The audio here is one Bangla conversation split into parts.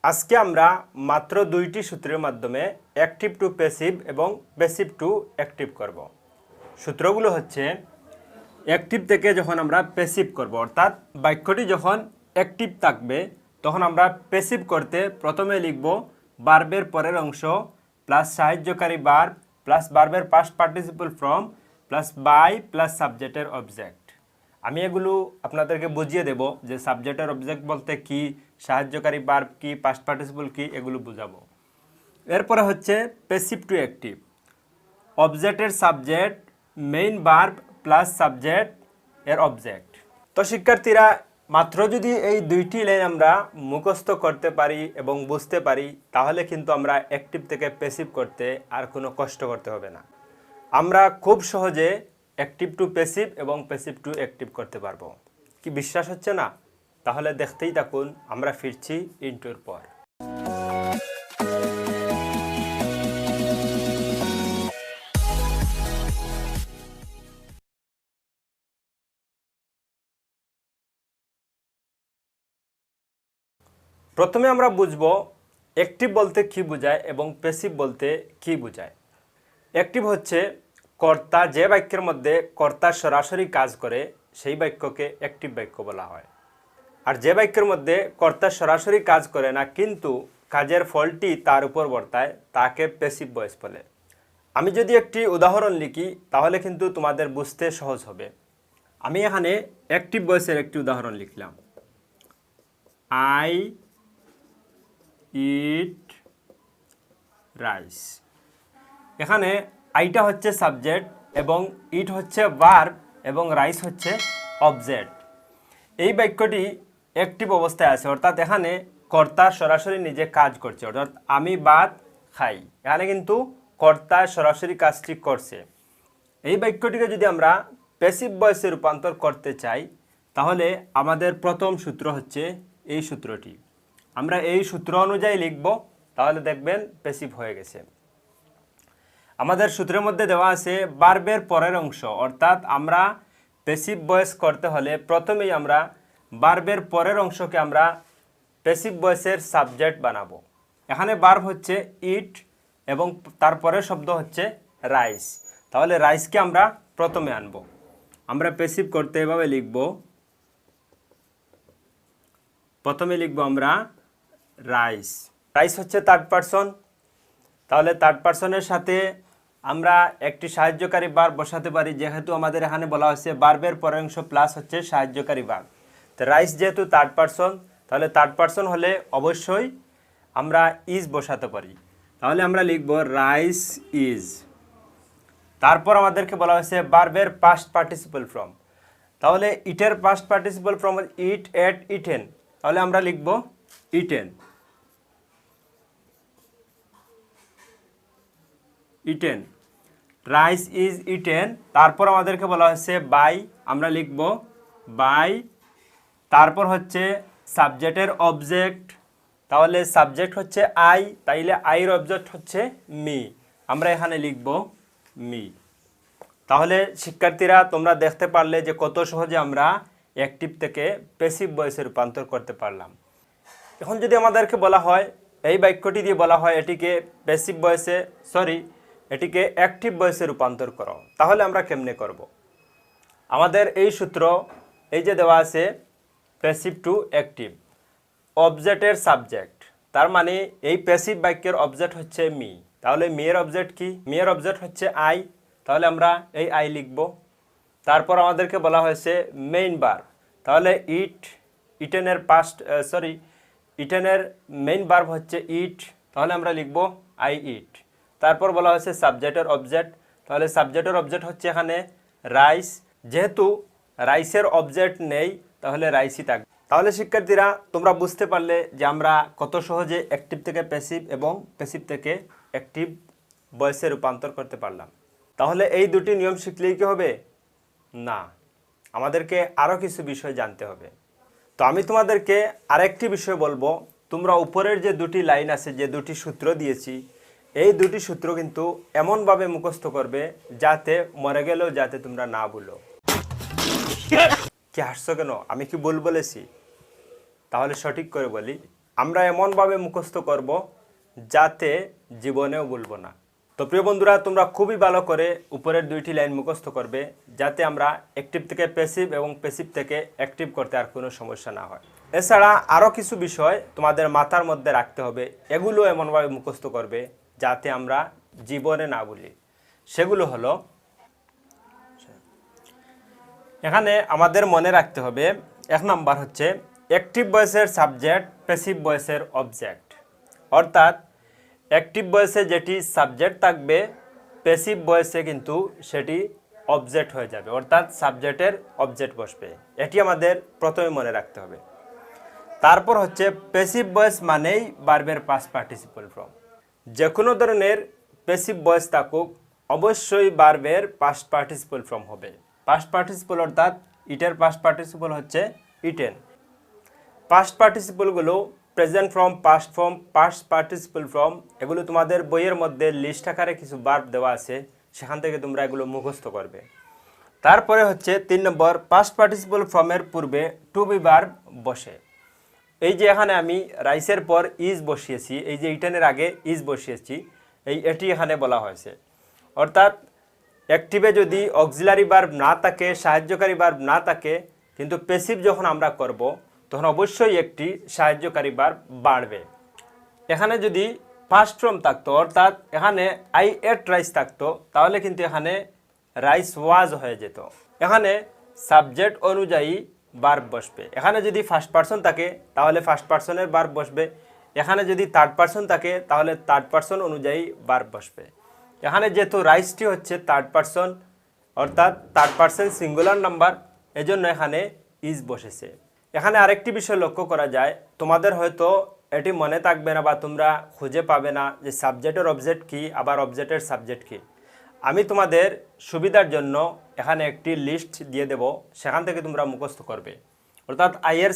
আজকে আমরা মাত্র দুইটি সূত্রের মাধ্যমে অ্যাক্টিভ টু প্যাসিভ এবং প্যাসিভ টু অ্যাক্টিভ করব। সূত্রগুলো হচ্ছে অ্যাক্টিভ থেকে যখন আমরা প্যাসিভ করব, অর্থাৎ বাক্যটি যখন অ্যাক্টিভ থাকবে তখন আমরা প্যাসিভ করতে প্রথমে লিখব ভার্বের পরের অংশ প্লাস সাহায্যকারী ভার্ব প্লাস ভার্বের past participle form plus by plus সাবজেক্টের অবজেক্ট। আমি এগুলো আপনাদেরকে বুঝিয়ে দেব যে সাবজেক্টের অবজেক্ট বলতে কি, সাহায্যকারী ভার্ব কি, পাস্ট পার্টিসিপল কি, এগুলো বুঝাবো। এরপরে হচ্ছে প্যাসিভ টু অ্যাক্টিভ, অবজেক্টের subject main verb plus subject এর অবজেক্ট। তো শিক্ষার্থীরা, মাত্র যদি এই দুইটি লাইন আমরা মুখস্থ করতে পারি এবং বুঝতে পারি তাহলে কিন্তু আমরা অ্যাক্টিভ থেকে প্যাসিভ করতে আর কোনো কষ্ট করতে হবে না। আমরা খুব সহজে অ্যাক্টিভ টু প্যাসিভ এবং প্যাসিভ টু অ্যাক্টিভ করতে পারবো। কি বিশ্বাস হচ্ছে না? তাহলে দেখতেই থাকুন, আমরা ফিরছি ইন্টুর পর। প্রথমে আমরা বুঝবো অ্যাক্টিভ বলতে কি বোঝায় এবং প্যাসিভ বলতে কি বোঝায়। অ্যাক্টিভ হচ্ছে কর্তা, যে বাক্যের মধ্যে কর্তা সরাসরি কাজ করে সেই বাক্যকে অ্যাক্টিভ বাক্য বলা হয়। আর যে বাক্যের মধ্যে কর্তা সরাসরি কাজ করে না কিন্তু কাজের ফলটি তার উপর বর্তায় তাকে প্যাসিভ ভয়েস বলে। আমি যদি একটি উদাহরণ লিখি তাহলে কিন্তু তোমাদের বুঝতে সহজ হবে। আমি এখানে অ্যাক্টিভ ভয়েসের একটি উদাহরণ লিখলাম, আই ইট রাইস। এখানে আইটা হচ্ছে সাবজেক্ট এবং ইট হচ্ছে ভার্ব এবং রাইস হচ্ছে অবজেক্ট। এই বাক্যটি অ্যাক্টিভ অবস্থায় আছে, অর্থাৎ এখানে কর্তা সরাসরি নিজে কাজ করছে, অর্থাৎ আমি ভাত খাই। এখানে কিন্তু কর্তা সরাসরি কাজটি করছে। এই বাক্যটিকে যদি আমরা প্যাসিভ ভয়েসে রূপান্তর করতে চাই তাহলে আমাদের প্রথম সূত্র হচ্ছে এই সূত্রটি। আমরা এই সূত্র অনুযায়ী লিখব, তাহলে দেখবেন প্যাসিভ হয়ে গেছে। আমাদের সূত্রের মধ্যে দেওয়া আছে ভার্বের পরের অংশ, অর্থাৎ আমরা প্যাসিভ ভয়েস করতে হলে প্রথমেই আমরা ভার্বের পরের অংশকে আমরা প্যাসিভ ভয়েসের সাবজেক্ট বানাবো। এখানে ভার্ব হচ্ছে ইট এবং তারপরের শব্দ হচ্ছে রাইস, তাহলে রাইসকে আমরা প্রথমে আনবো। আমরা প্যাসিভ করতে এভাবে লিখব, প্রথমে লিখব আমরা রাইস। রাইস হচ্ছে থার্ড পারসন, তাহলে থার্ড পারসনের সাথে আমরা একটি সাহায্যকারী ভার্ব বসাতে পারি, যেহেতু আমাদের এখানে বলা হয়েছে ভার্বের পরের অংশ প্লাস হচ্ছে সাহায্যকারী ভার্ব। তো রাইস যেহেতু থার্ড পারসন, তাহলে থার্ড পারসন হলে অবশ্যই আমরা ইজ বসাতে পারি। তাহলে আমরা লিখব রাইস ইজ। তারপর আমাদেরকে বলা হয়েছে ভার্বের পাস্ট পার্টিসিপল ফর্ম, তাহলে ইটের পাস্ট পার্টিসিপল ফর্ম ইট, এট, ইটেন, তাহলে আমরা লিখব eaten. Eaten, rice is eaten. তারপর আমাদেরকে বলা হয়েছে বাই, আমরা লিখব বাই। তারপর হচ্ছে সাবজেক্টের অবজেক্ট, তাহলে সাবজেক্ট হচ্ছে আই, তাইলে আইর অবজেক্ট হচ্ছে মি, আমরা এখানে লিখব মি। তাহলে শিক্ষার্থীরা, তোমরা দেখতে পারলে যে কত সহজে আমরা অ্যাক্টিভ থেকে প্যাসিভ ভয়েসে রূপান্তর করতে পারলাম। এখন যদি আমাদেরকে বলা হয় এই বাক্যটি দিয়ে বলা হয় এটিকে প্যাসিভ ভয়েসে এটিকে অ্যাক্টিভ ভয়েসে রূপান্তর করো, তাহলে আমরা কেমনে করব? আমাদের এই সূত্র এই যে দেওয়া আছে প্যাসিভ টু অ্যাক্টিভ, অবজেক্টের সাবজেক্ট, তার মানে এই প্যাসিভ বাক্যের অবজেক্ট হচ্ছে মি, তাহলে মেয়ের অবজেক্ট কি? মেয়ের অবজেক্ট হচ্ছে আই, তাহলে আমরা এই আই লিখব। তারপর আমাদেরকে বলা হয়েছে মেইন ভার্ব, তাহলে ইটেনের ইটেনের মেইন ভার্ব হচ্ছে ইট, তাহলে আমরা লিখব আই ইট। তারপর বলা হয়েছে সাবজেক্টের অবজেক্ট, তাহলে সাবজেক্টের অবজেক্ট হচ্ছে এখানে রাইস, যেহেতু রাইসের অবজেক্ট নেই তাহলে রাইসই থাকবে। তাহলে শিক্ষার্থীরা, তোমরা বুঝতে পারলে যে আমরা কত সহজে অ্যাক্টিভ থেকে প্যাসিভ এবং প্যাসিভ থেকে অ্যাক্টিভ ভয়েসে রূপান্তর করতে পারলাম। তাহলে এই দুটি নিয়ম শিখলেই কি হবে? না, আমাদেরকে আরও কিছু বিষয় জানতে হবে। তো আমি তোমাদেরকে আরেকটি বিষয় বলবো, তোমরা উপরের যে দুটি লাইন আছে, যে দুটি সূত্র দিয়েছি, এই দুটি সূত্র কিন্তু এমনভাবে মুখস্থ করবে যাতে মরে গেলেও যাতে তোমরা না ভুলো। কি হাসছো কেন? আমি কি ভুল বলেছি? তাহলে সঠিক করে বলি, আমরা এমনভাবে মুখস্থ করব যাতে জীবনেও ভুলবো না। তো প্রিয় বন্ধুরা, তোমরা খুবই ভালো করে উপরের দুইটি লাইন মুখস্থ করবে যাতে আমরা অ্যাক্টিভ থেকে প্যাসিভ এবং প্যাসিভ থেকে অ্যাক্টিভ করতে আর কোনো সমস্যা না হয়। এছাড়া আরও কিছু বিষয় তোমাদের মাথার মধ্যে রাখতে হবে, এগুলো এমনভাবে মুখস্থ করবে যাতে আমরা জীবনে না ভুলি। সেগুলো হলো, এখানে আমাদের মনে রাখতে হবে 1 নাম্বার হচ্ছে অ্যাক্টিভ ভয়েসের সাবজেক্ট, প্যাসিভ ভয়েসের অবজেক্ট। অর্থাৎ অ্যাক্টিভ ভয়েসে যেটি সাবজেক্ট থাকবে, প্যাসিভ ভয়েসে কিন্তু সেটি অবজেক্ট হয়ে যাবে, অর্থাৎ সাবজেক্টের অবজেক্ট বসবে। এটি আমাদের প্রথমে মনে রাখতে হবে। তারপর হচ্ছে প্যাসিভ ভয়েস মানেই ভার্বের পাস্ট পার্টিসিপল ফর্ম। যে কোনো ধরনের প্যাসিভ ভয়েস থাকুক অবশ্যই ভার্বের পাস্ট পার্টিসিপল ফর্ম হবে। পাস্ট পার্টিসিপল অর্থাৎ ইটের পাস্ট পার্টিসিপল হচ্ছে ইটেন। পাস্ট পার্টিসিপলগুলো present form, past form, past participle form, এগুলো তোমাদের বইয়ের মধ্যে লিস্ট আকারে কিছু ভার্ব দেওয়া আছে, সেখান থেকে তোমরা এগুলো মুখস্থ করবে। তারপরে হচ্ছে 3 নম্বর, পাস্ট পার্টিসিপল ফর্মের পূর্বে টু বি ভার্ব বসে। এই যে এখানে আমি রাইসের পর ইজ বসিয়েছি, এই যে ইটেনের আগে ইজ বসিয়েছি, এটি এখানে বলা হয়েছে। অর্থাৎ অ্যাক্টিভে যদি অক্সিলারি ভার্ব না থাকে, সাহায্যকারী ভার্ব না থাকে, কিন্তু প্যাসিভ যখন আমরা করব তখন অবশ্যই একটি সাহায্যকারী ভার্ব বাড়বে। এখানে যদি ফার্স্ট ফর্ম থাকতো, অর্থাৎ এখানে আই এট রাইস থাকতো, তাহলে কিন্তু এখানে রাইস ওয়াজ হয়ে যেত। এখানে সাবজেক্ট অনুযায়ী ভার্ব বসবে। এখানে যদি ফার্স্ট পারসন থাকে তাহলে ফার্স্ট পারসনের ভার্ব বসবে। এখানে যদি থার্ড পারসন থাকে তাহলে থার্ড পারসন অনুযায়ী ভার্ব বসবে। এখানে যেহেতু রাইসটি হচ্ছে থার্ড পারসন, অর্থাৎ থার্ড পারসন সিঙ্গুলার নাম্বার, এজন্য এখানে ইজ বসেছে। এখানে আরেকটি বিষয় লক্ষ্য করা যায়, তোমাদের হয়তো এটি মনে থাকবে না বা তোমরা খুঁজে পাবে না যে সাবজেক্টের অবজেক্ট কি, আবার অবজেক্টের সাবজেক্ট কি। আমি তোমাদের সুবিধার জন্য এখানে একটি লিস্ট দিয়ে দেব, সেখান থেকে তোমরা মুখস্থ করবে। অর্থাৎ আই এর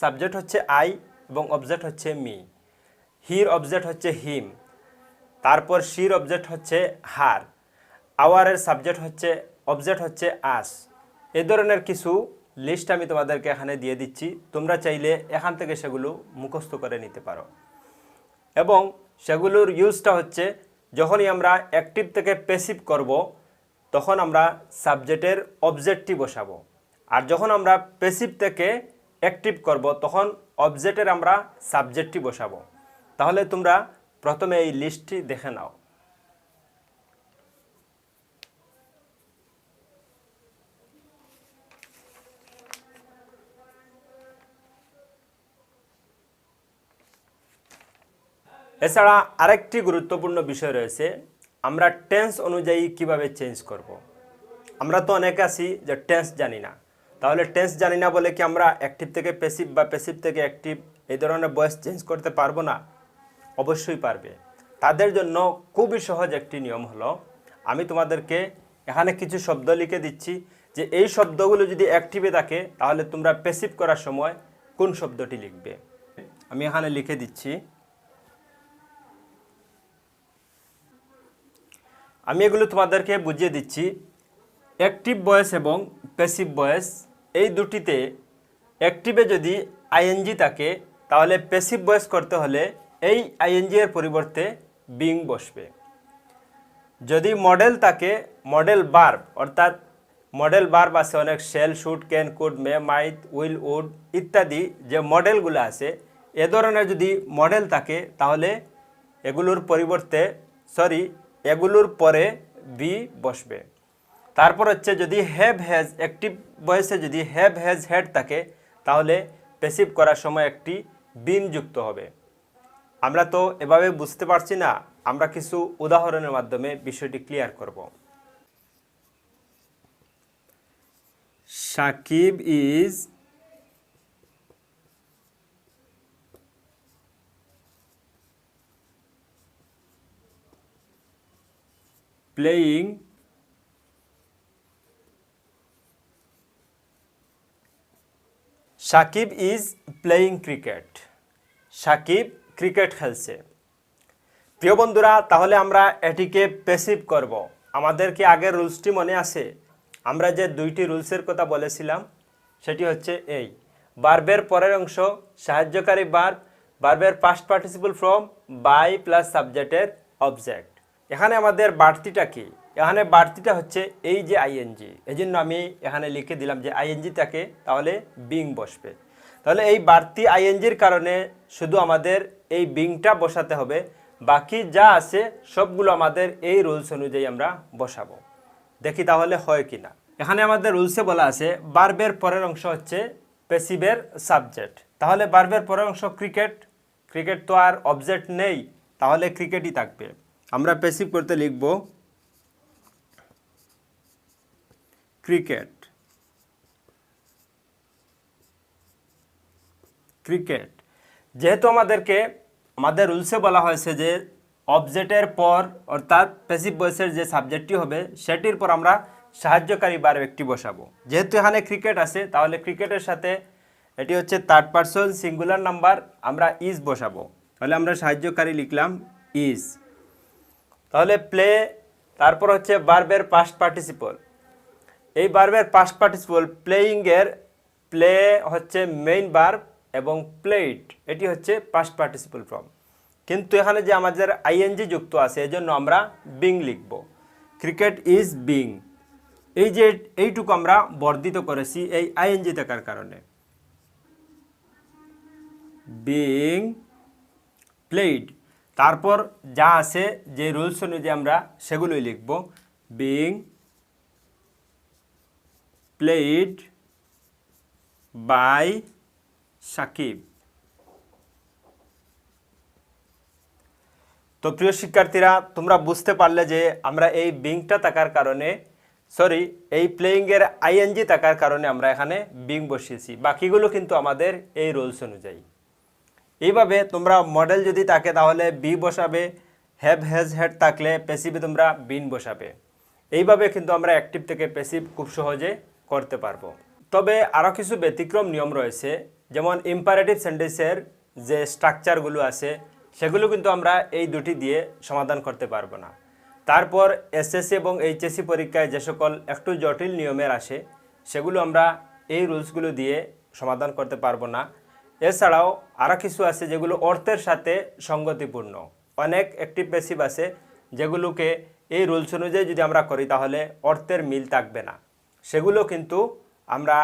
সাবজেক্ট হচ্ছে আই এবং অবজেক্ট হচ্ছে মি। হির অবজেক্ট হচ্ছে হিম। তারপর শির অবজেক্ট হচ্ছে হার। আওয়ারের সাবজেক্ট হচ্ছে অবজেক্ট হচ্ছে আস। এই ধরনের কিছু লিস্ট আমি তোমাদেরকে এখানে দিয়ে দিচ্ছি, তোমরা চাইলে এখান থেকে সেগুলো মুখস্থ করে নিতে পারো। এবং সেগুলোর ইউজটা হচ্ছে যখনই আমরা অ্যাক্টিভ থেকে প্যাসিভ করব তখন আমরা সাবজেক্টের অবজেক্টটি বসাবো, আর যখন আমরা প্যাসিভ থেকে অ্যাক্টিভ করব তখন অবজেক্টের আমরা সাবজেক্টটি বসাবো। তাহলে তোমরা প্রথমে এই লিস্টটি দেখে নাও। এছাড়া আরেকটি গুরুত্বপূর্ণ বিষয় রয়েছে, আমরা টেন্স অনুযায়ী কিভাবে চেঞ্জ করব। আমরা তো অনেকে আছি যে টেন্স জানি না, তাহলে টেন্স জানি না বলে কি আমরা অ্যাক্টিভ থেকে প্যাসিভ বা প্যাসিভ থেকে অ্যাক্টিভ এই ধরনের ভয়েস চেঞ্জ করতে পারবো না? অবশ্যই পারবে। তাদের জন্য খুবই সহজ একটি নিয়ম হলো, আমি তোমাদেরকে এখানে কিছু শব্দ লিখে দিচ্ছি যে এই শব্দগুলো যদি অ্যাক্টিভে থাকে তাহলে তোমরা প্যাসিভ করার সময় কোন শব্দটি লিখবে। আমি এখানে লিখে দিচ্ছি। আমি এগুলো তোমাদেরকে বুঝিয়ে দিচ্ছি। অ্যাক্টিভ ভয়েস এবং প্যাসিভ ভয়েস এই দুটিতে অ্যাক্টিভে যদি আইএনজি থাকে তাহলে প্যাসিভ ভয়েস করতে হলে এই আইএনজি এর পরিবর্তে বিং বসবে। যদি মডেল থাকে, মডেল ভার্ব, অর্থাৎ মডেল ভার্ব আছে অনেক, shall, should, can, could, may, might, will, would ইত্যাদি যে মডেলগুলো আছে, এ ধরনের যদি মডেল থাকে তাহলে এগুলোর পরে বি বসবে। তারপর হচ্ছে যদি হ্যাভ হ্যাজ, অ্যাক্টিভ ভয়েসে যদি হ্যাভ হ্যাজ হ্যাড থাকে তাহলে প্যাসিভ করার সময় একটি বিন যুক্ত হবে। আমরা তো এভাবে বুঝতে পারছি না, আমরা কিছু উদাহরণের মাধ্যমে বিষয়টি ক্লিয়ার করব। Shakib is playing Shakib is playing cricket. Shakib cricket খেলছে। প্রিয় বন্ধুরা, তাহলে আমরা এটিকে প্যাসিভ করব। আমাদের কি আগের রুলসটি মনে আছে? আমরা যে দুইটি রুলসের কথা বলেছিলাম সেটি হচ্ছে এই, ভার্বের পরের অংশ সাহায্যকারী ভার্ব ভার্বের past participle form by plus সাবজেক্টের অবজেক্ট। এখানে আমাদের বাড়তিটা কি? এখানে বাড়তিটা হচ্ছে এই যে আইএনজি, এই জন্য আমি এখানে লিখে দিলাম যে আইএনজি থাকে, তাহলে বিং বসবে। তাহলে এই বাড়তি আইএনজির কারণে শুধু আমাদের এই বিংটা বসাতে হবে, বাকি যা আছে সবগুলো আমাদের এই রুলস অনুযায়ী আমরা বসাবো। দেখি তাহলে হয় কি না। এখানে আমাদের রুলসে বলা আছে ভার্বের পরের অংশ হচ্ছে প্যাসিভের সাবজেক্ট। তাহলে ভার্বের পরের অংশ ক্রিকেট, ক্রিকেট তো আর অবজেক্ট নেই, তাহলে ক্রিকেটই থাকবে। আমরা প্যাসিভ করতে লিখব ক্রিকেট, ক্রিকেট। যেহেতু আমাদের রুলসে বলা হয়েছে যে অবজেক্টের পর অর্থাৎ প্যাসিভ ভয়েসের যে সাবজেক্টটি হবে সেটির পর আমরা সাহায্যকারী ভার্ব একটি বসাবো। যেহেতু এখানে ক্রিকেট আছে, তাহলে ক্রিকেটের সাথে এটি হচ্ছে থার্ড পারসন সিঙ্গুলার নাম্বার, আমরা ইজ বসাবো। তাহলে আমরা সাহায্যকারী লিখলাম ইজ। তাহলে প্লে, তারপর হচ্ছে ভার্বের পাস্ট পার্টিসিপল। এই ভার্বের পাস্ট পার্টিসিপল প্লেইংয়ের প্লে হচ্ছে মেইন ভার্ব এবং প্লেইড এটি হচ্ছে পাস্ট পার্টিসিপল ফর্ম। কিন্তু এখানে যে আমাদের আইএনজি যুক্ত আছে এজন্য আমরা বিং লিখব। ক্রিকেট ইজ বিং, এই যে এইটুকু আমরা বর্ধিত করেছি এই আইএনজি থাকার কারণে। বিং প্লেইড, তারপর যা আছে যে রুলস অনুযায়ী আমরা সেগুলোই লিখব। Being played by Shakib. তো প্রিয় শিক্ষার্থীরা, তোমরা বুঝতে পারলে যে আমরা এই বিংটা থাকার কারণে এই প্লেইংয়ের আইএনজি থাকার কারণে আমরা এখানে বিং বসিয়েছি, বাকিগুলো কিন্তু আমাদের এই রুলস অনুযায়ী। এইভাবে তোমরা মডেল যদি থাকে তাহলে বি বসাবে, হ্যাভ হ্যাজ হ্যাড থাকলে প্যাসিভে তোমরা বিন বসাবে। এইভাবে কিন্তু আমরা অ্যাক্টিভ থেকে প্যাসিভ খুব সহজে করতে পারবো। তবে আরও কিছু ব্যতিক্রম নিয়ম রয়েছে, যেমন ইম্পারেটিভ সেন্টেন্সের যে স্ট্রাকচারগুলো আছে সেগুলো কিন্তু আমরা এই দুটি দিয়ে সমাধান করতে পারবো না। তারপর এসএসসি এবং এইচএসসি পরীক্ষায় যে সকল একটু জটিল নিয়মের আসে সেগুলো আমরা এই রুলসগুলো দিয়ে সমাধান করতে পারবো না। এছাড়াও আরও কিছু আছে যেগুলো অর্থের সাথে সঙ্গতিপূর্ণ। অনেক অ্যাক্টিভ প্যাসিভ আছে যেগুলোকে এই রুলস অনুযায়ী যদি আমরা করি তাহলে অর্থের মিল থাকবে না, সেগুলো কিন্তু আমরা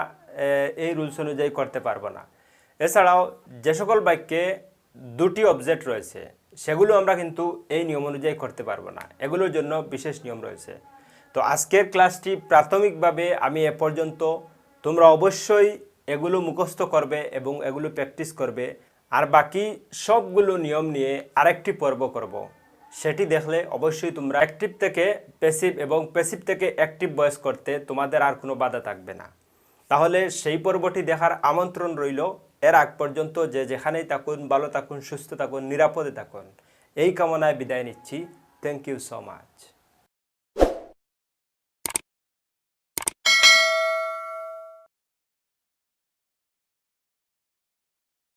এই রুলস অনুযায়ী করতে পারবো না। এছাড়াও যে সকল বাক্যে দুটি অবজেক্ট রয়েছে সেগুলো আমরা কিন্তু এই নিয়ম অনুযায়ী করতে পারবো না, এগুলোর জন্য বিশেষ নিয়ম রয়েছে। তো আজকের ক্লাসটি প্রাথমিকভাবে আমি এ পর্যন্ত। তোমরা অবশ্যই এগুলো মুখস্থ করবে এবং এগুলো প্র্যাকটিস করবে, আর বাকি সবগুলো নিয়ম নিয়ে আরেকটি পর্ব করব। সেটি দেখলে অবশ্যই তোমরা অ্যাক্টিভ থেকে প্যাসিভ এবং প্যাসিভ থেকে অ্যাক্টিভ ভয়েস করতে তোমাদের আর কোনো বাধা থাকবে না। তাহলে সেই পর্বটি দেখার আমন্ত্রণ রইল। এর আগ পর্যন্ত যে যেখানেই থাকুন, ভালো থাকুন, সুস্থ থাকুন, নিরাপদে থাকুন, এই কামনায় বিদায় নিচ্ছি। Thank you so much.